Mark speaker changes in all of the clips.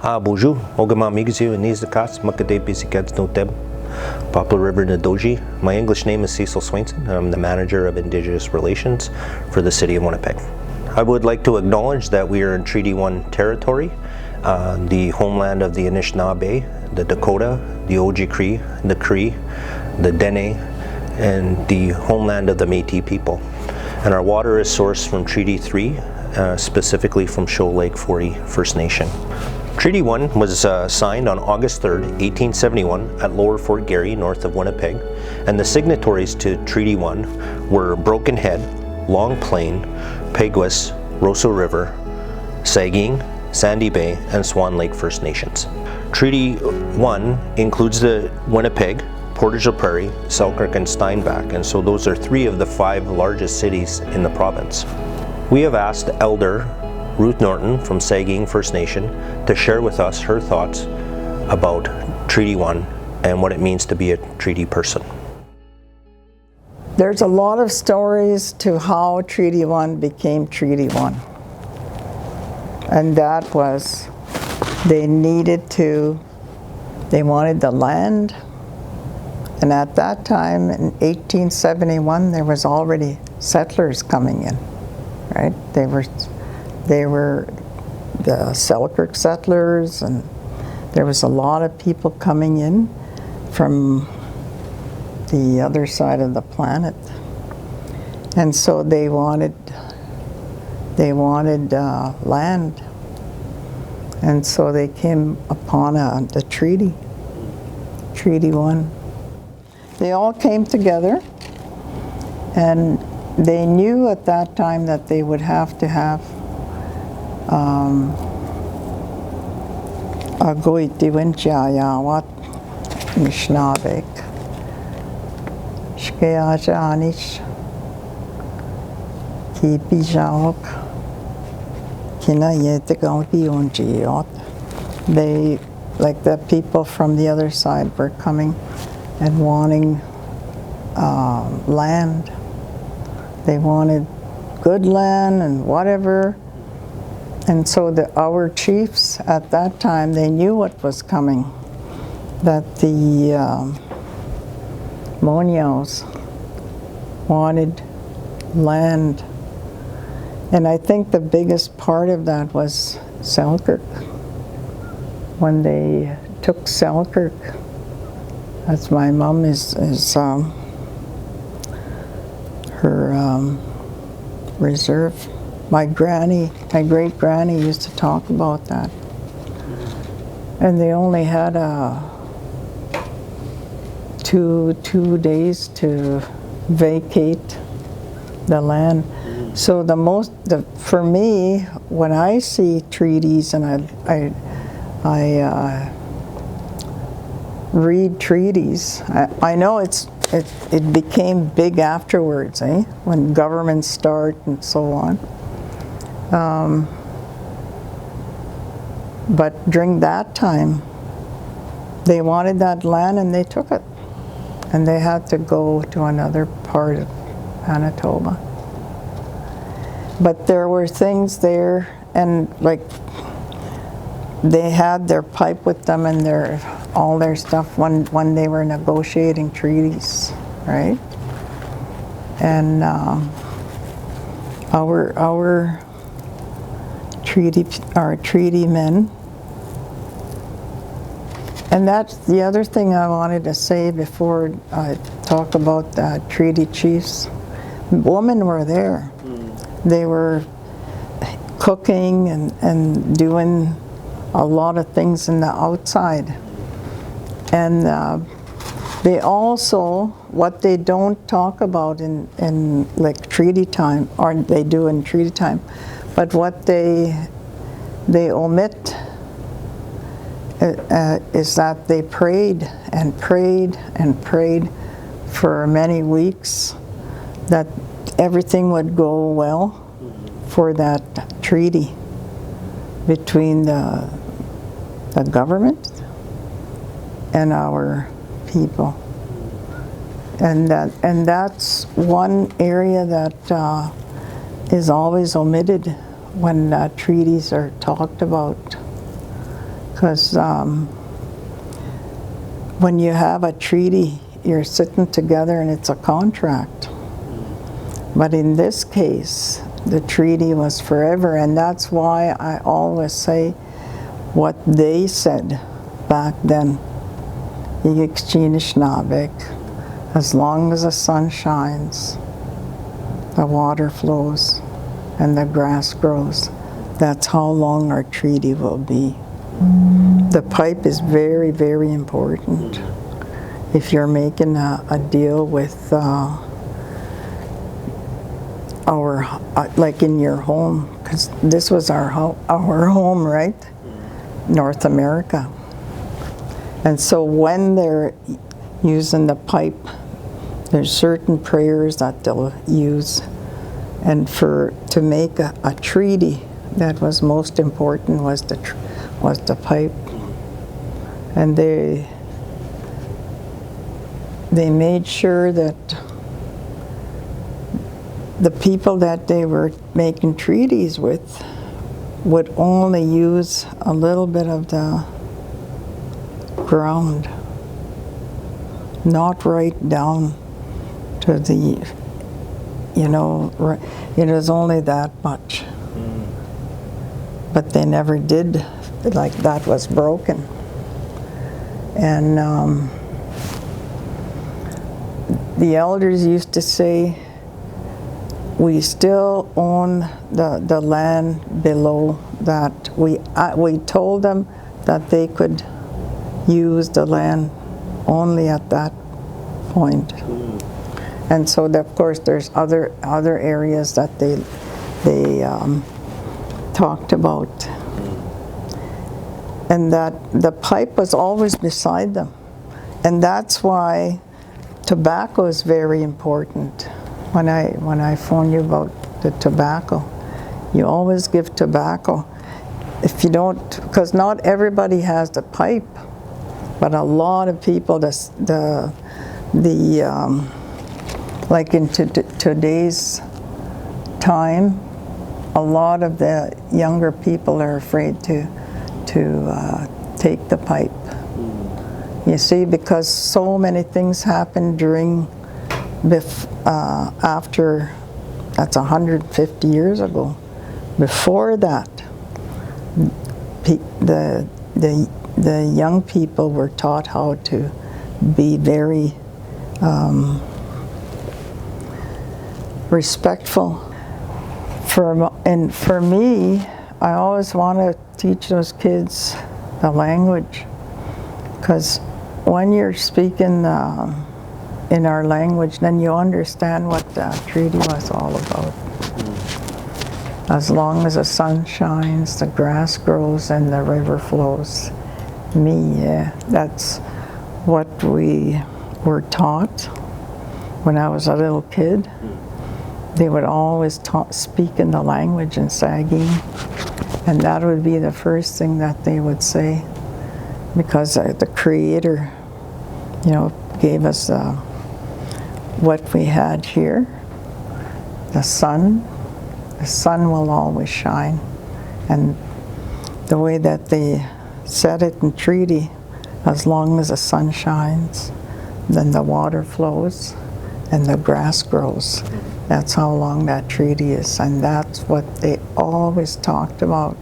Speaker 1: Bonjour, Ogama Migazu and Nizakas, Makade Bisikats no Deb, Poplar River Nadoji. My English name is Cecil Swainson. I'm the manager of Indigenous Relations for the City of Winnipeg. I would like to acknowledge that we are in Treaty 1 territory, the homeland of the Anishinaabe, the Dakota, the Oji-Cree, the Cree, the Dene, and the homeland of the Métis people. And our water is sourced from Treaty 3, specifically from Shoal Lake 40 First Nation. Treaty 1 was signed on August 3rd, 1871 at Lower Fort Garry, north of Winnipeg, and the signatories to Treaty 1 were Broken Head, Long Plain, Peguis, Roseau River, Sagkeeng, Sandy Bay, and Swan Lake First Nations. Treaty 1 includes the Winnipeg, Portage la Prairie, Selkirk, and Steinbach, and so those are 3 of the 5 largest cities in the province. We have asked Elder Ruth Norton from Sagkeeng First Nation to share with us her thoughts about Treaty 1 and what it means to be a treaty person.
Speaker 2: There's a lot of stories to how Treaty 1 became Treaty 1. And that was, they wanted the land. And at that time, in 1871, there was already settlers coming in, right? They were the Selkirk settlers, and there was a lot of people coming in from the other side of the planet. And so they wanted land. And so they came upon the treaty, Treaty 1. They all came together, and they knew at that time that they would have to have a goitiwinchayawat nishnabek shkeajanich kipijawok kinayetegampionjiot. They, like the people from the other side, were coming and wanting land. They wanted good land and whatever. And so our chiefs at that time, they knew what was coming, that the Monials wanted land. And I think the biggest part of that was Selkirk. When they took Selkirk, that's my mom is her reserve. My great granny used to talk about that. And they only had two days to vacate the land. So for me, when I see treaties and I read treaties, I know it became big afterwards, when governments start and so on. But during that time, they wanted that land and they took it. And they had to go to another part of Manitoba. But there were things there, and like they had their pipe with them and all their stuff when they were negotiating treaties, right? And our treaty men. And that's the other thing I wanted to say before I talk about the treaty chiefs. Women were there. They were cooking and doing a lot of things in the outside. And they also, what they don't talk about in like treaty time, or they do in treaty time, but what they omit is that they prayed and prayed and prayed for many weeks that everything would go well for that treaty between the government and our people. And that's one area that is always omitted when treaties are talked about. Because when you have a treaty, you're sitting together and it's a contract. But in this case, the treaty was forever, and that's why I always say what they said back then. As long as the sun shines, the water flows, and the grass grows. That's how long our treaty will be. The pipe is very, very important. If you're making a deal with like in your home, because this was our home, right? North America. And so when they're using the pipe, there's certain prayers that they'll use. And to make a treaty that was most important was the pipe. And they made sure that the people that they were making treaties with would only use a little bit of the ground, not right down to the, it was only that much. But they never did, like that was broken. And the elders used to say, we still own the land below that. We told them that they could use the land only at that point. And so of course there's other areas that they talked about. And that the pipe was always beside them. And that's why tobacco is very important. When I phone you about the tobacco, you always give tobacco. If you don't, because not everybody has the pipe, but a lot of people, like in today's time, a lot of the younger people are afraid to take the pipe. You see, because so many things happen after, that's 150 years ago. Before that, the young people were taught how to be very respectful. For me, I always want to teach those kids the language, because when you're speaking in our language, then you understand what the treaty was all about. As long as the sun shines, the grass grows, and the river flows. That's what we were taught when I was a little kid. They would always speak in the language in Sagkeeng, and that would be the first thing that they would say, because the Creator, gave us what we had here. The sun will always shine, and the way that they said it in treaty, as long as the sun shines, then the water flows and the grass grows. That's how long that treaty is, and that's what they always talked about.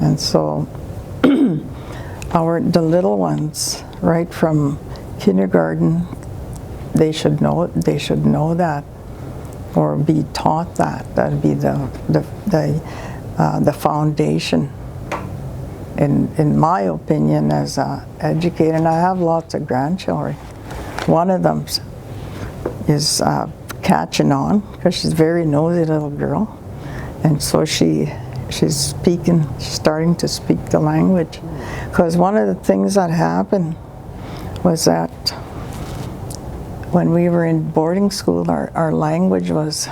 Speaker 2: And so the little ones, right from kindergarten, they should know that, or be taught that. That'd be the foundation, in my opinion, as an educator. And I have lots of grandchildren. One of them is catching on, because she's a very nosy little girl, and so she's starting to speak the language. Because one of the things that happened was that when we were in boarding school, our language was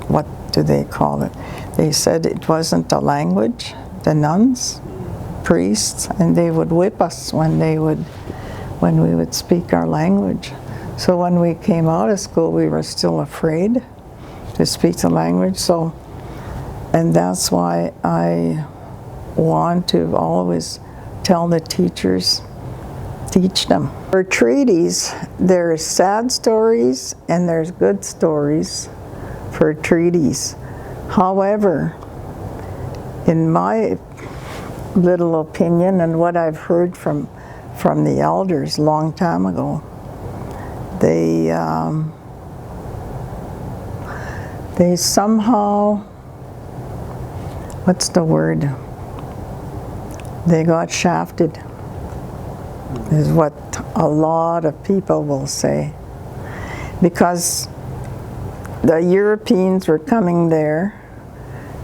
Speaker 2: what do they call it? They said it wasn't a language. The nuns, priests, and they would whip us when we would speak our language. So when we came out of school, we were still afraid to speak the language. So And that's why I want to always tell the teachers, teach them. For treaties, there's sad stories and there's good stories for treaties. However, in my little opinion and what I've heard from the elders a long time ago, they somehow, what's the word? They got shafted, is what a lot of people will say. Because the Europeans were coming there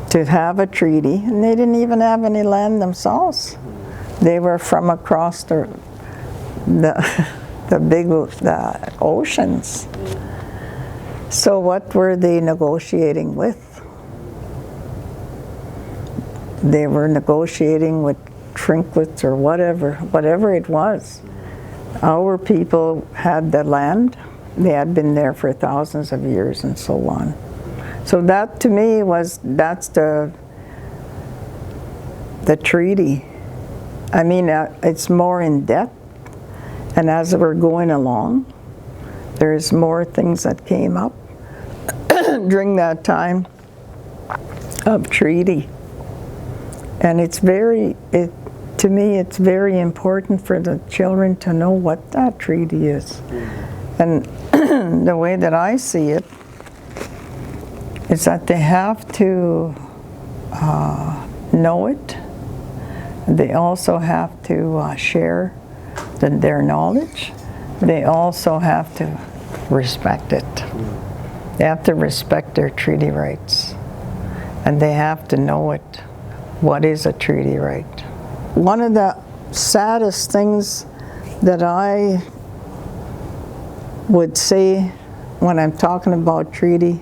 Speaker 2: to have a treaty, and they didn't even have any land themselves. They were from across the oceans. So what were they negotiating with? They were negotiating with trinkets or whatever it was. Our people had the land. They had been there for thousands of years and so on. So that to me that's the treaty. I mean, it's more in depth, and as we're going along, there's more things that came up during that time of treaty. And to me, it's very important for the children to know what that treaty is. And the way that I see it is that they have to know it. They also have to share their knowledge. They also have to respect it. They have to respect their treaty rights. And they have to know it. What is a treaty right? One of the saddest things that I would say when I'm talking about treaty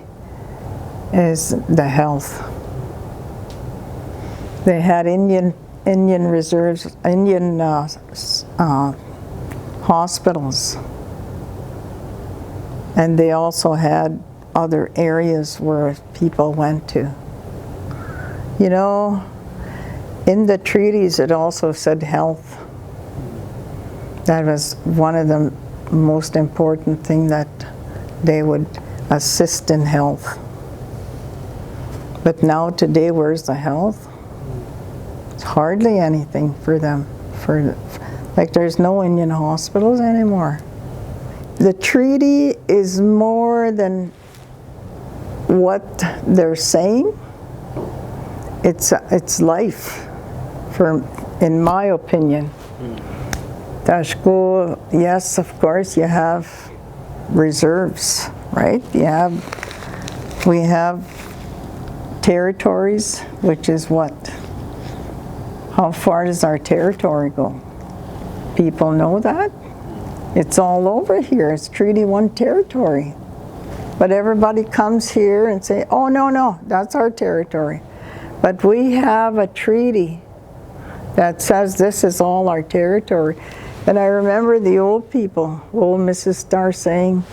Speaker 2: is the health. They had Indian reserves, Indian hospitals, and they also had other areas where people went to. You know, in the treaties it also said health. That was one of the most important things, that they would assist in health. But now today, where's the health? It's hardly anything for them. Like there's no Indian hospitals anymore. The treaty is more than what they're saying. It's life, in my opinion. Tashko, yes, of course, you have reserves, right? We have territories, which is what? How far does our territory go? People know that? It's all over here. It's Treaty 1 territory. But everybody comes here and say, oh, no, that's our territory. But we have a treaty that says this is all our territory. And I remember the old people, old Mrs. Starr, saying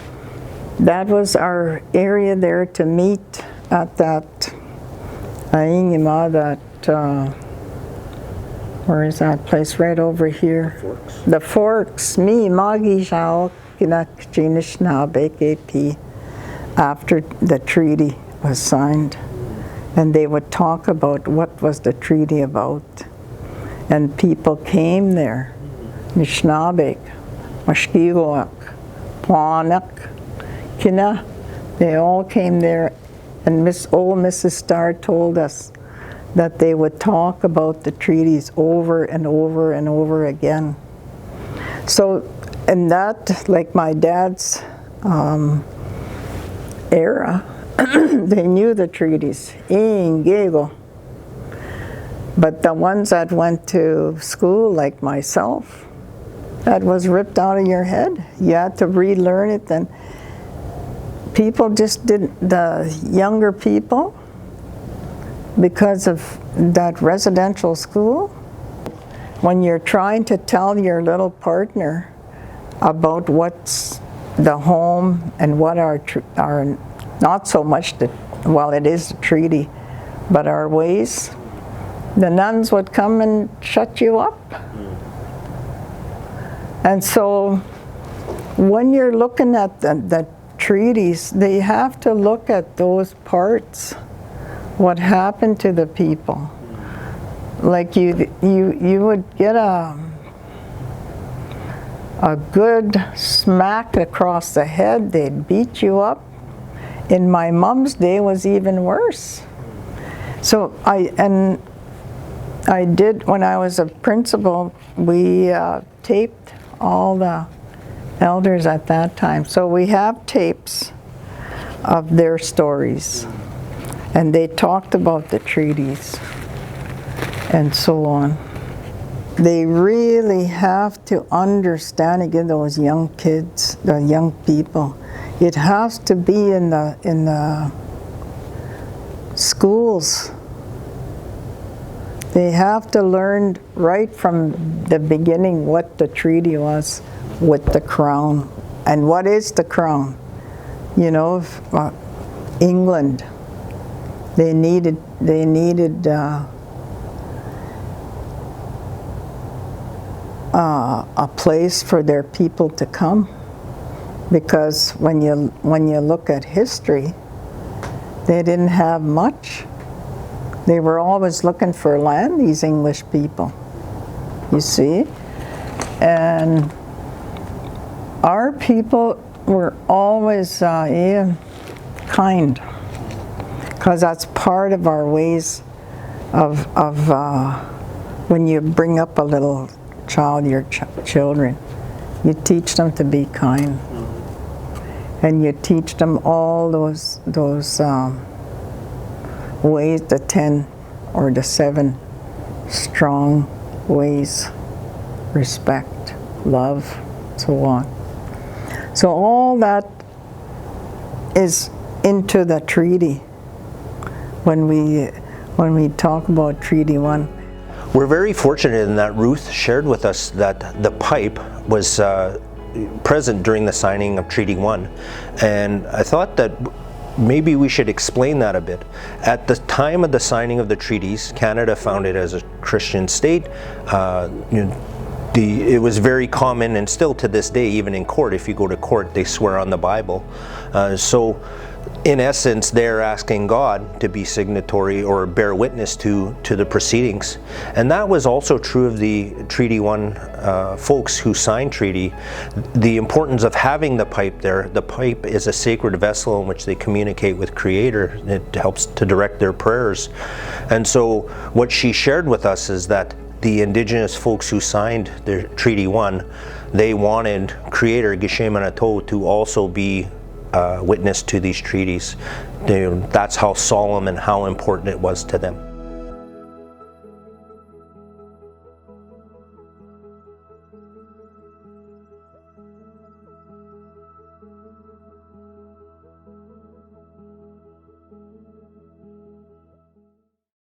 Speaker 2: that was our area there to meet at that where is that place right over here? The Forks. Me, Magi Jao, after the treaty was signed. And they would talk about what was the treaty about. And people came there. Mishnabek, Mashkigoak, Pwanak, Kina, they all came there, and old Mrs. Starr told us that they would talk about the treaties over and over and over again. So, in that, like my dad's era, they knew the treaties, but the ones that went to school, like myself, that was ripped out of your head. You had to relearn it, and people just didn't, the younger people, because of that residential school, when you're trying to tell your little partner about what's the home and what our not so much well, it is the treaty, But our ways, the nuns would come and shut you up. And so when you're looking at the treaties, they have to look at those parts, what happened to the people. Like you would get a good smack across the head, they'd beat you up. In my mom's day, it was even worse. So I did, when I was a principal, we taped all the elders at that time. So we have tapes of their stories, and they talked about the treaties and so on. They really have to understand, again, those young kids, the young people. It has to be in the schools. They have to learn right from the beginning what the treaty was with the crown. And what is the crown? You know, England, they needed a place for their people to come, because when you look at history, they didn't have much. They were always looking for land, these English people, you see. And our people were always kind, because that's part of our ways of when you bring up a little child, your children, you teach them to be kind, and you teach them all those ways, the 10 or the 7 strong ways: respect, love, so on. So all that is into the treaty when we talk about Treaty 1.
Speaker 1: We're very fortunate in that Ruth shared with us that the pipe was present during the signing of Treaty 1. And I thought that maybe we should explain that a bit. At the time of the signing of the treaties, Canada founded as a Christian state. It was very common, and still to this day, even in court, if you go to court, they swear on the Bible. So in essence, they're asking God to be signatory or bear witness to the proceedings. And that was also true of the Treaty 1 folks who signed treaty. The importance of having the pipe there. The pipe is a sacred vessel in which they communicate with Creator. It helps to direct their prayers. And so what she shared with us is that the Indigenous folks who signed the Treaty 1, they wanted Creator, Gishe Manitoba, to also be witness to these treaties. That's how solemn and how important it was to them.